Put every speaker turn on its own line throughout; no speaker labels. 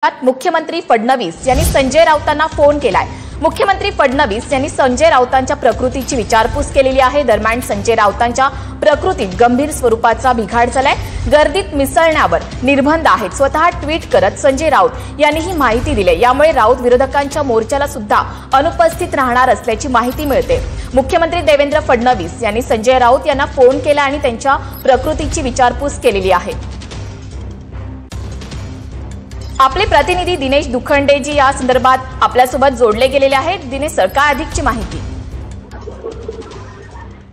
मुख्यमंत्री फडणवीस यांनी संजय राऊतांना फोन केलाय। मुख्यमंत्री फडणवीस यांनी संजय राऊतांच्या प्रकृतीची विचारपूस केलेली आहे। दरम्यान संजय राऊतांच्या प्रकृतीत गंभीर स्वरूपाचा बिघाड झालाय। गर्दीत मिसळण्यावर निर्बंध आहेत। स्वतः ट्विट करत संजय राऊत यांनी ही माहिती दिली। यामुळे राऊत विरोधकांच्या मोर्चाला सुद्धा अनुपस्थित राहणार असल्याची माहिती मिळते। मुख्यमंत्री देवेंद्र फडणवीस यांनी संजय राऊत यांना फोन केला आणि त्यांच्या प्रकृतीची विचारपूस केलेली आहे। आपले प्रतिनिधी दिनेश दुखंडेजी या संदर्भात आपल्यासोबत जोडले गेलेले आहेत। दिनेश सर, काय अधिकची माहिती?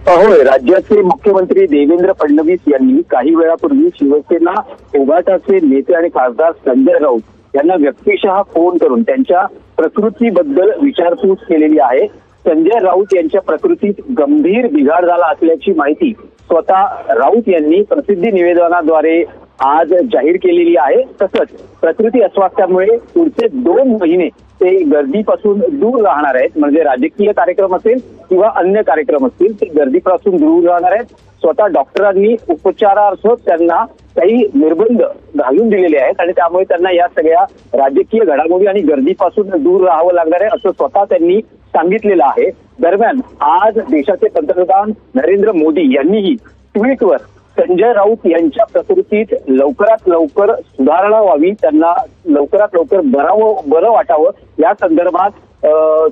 होय, राज्याचे मुख्यमंत्री देवेंद्र फडणवीस यांनी काही वेळापूर्वी शिवसेना उभाटाचे नेते आणि खासदार संजय राऊत यांना व्यक्तिशः फोन करून त्यांच्या प्रकृतीबद्दल विचारपूस केलेली आहे। संजय राऊत यांच्या प्रकृतीत गंभीर बिघाड झाला असल्याची माहिती स्वतः राऊत यांनी प्रसिद्धी निवेदनाद्वारे आज जाहीर केलेली आहे। तसंच प्रकृती अस्वास्थ्यामुळे पुढचे 2 महिने ते गर्दीपासून दूर राहणार आहेत। म्हणजे राजकीय कार्यक्रम असेल किंवा अन्य कार्यक्रम असतील ते गर्दीपासून दूर राहणार आहेत। स्वतः डॉक्टरांनी उपचारार्थ त्यांना काही निर्बंध घालून दिलेले आहेत आणि त्यामुळे त्यांना या सगळ्या राजकीय घडामोडी आणि गर्दीपासून दूर राहावं लागणार आहे असं स्वतः त्यांनी सांगितलेलं आहे। दरम्यान आज देशाचे पंतप्रधान नरेंद्र मोदी यांनीही ट्विटवर संजय राऊत यांच्या प्रकृतीत लवकरात लवकर सुधारणा व्हावी, त्यांना लवकरात लवकर बरं वाटावं या संदर्भात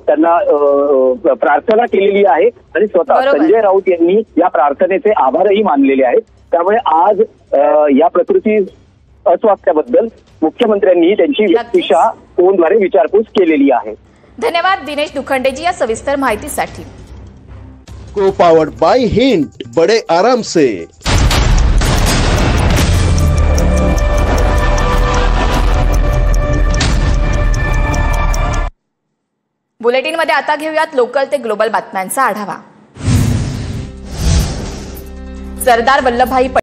त्यांना प्रार्थना केलेली आहे आणि स्वतः संजय राऊत यांनी या प्रार्थनेचे आभारही मानलेले आहेत। त्यामुळे आज या प्रकृती अस्वास्थ्याबद्दल मुख्यमंत्र्यांनी त्यांची व्यक्तिशः फोनद्वारे विचारपूस केलेली आहे।
धन्यवाद दिनेश दुखंडेजी या सविस्तर माहितीसाठी।
को पावर्ड बाय हिंट, बड़े आराम से।
बुलेटिनमध्ये आता घेऊयात लोकल ते ग्लोबल बातम्यांचा आढावा। सरदार वल्लभभाई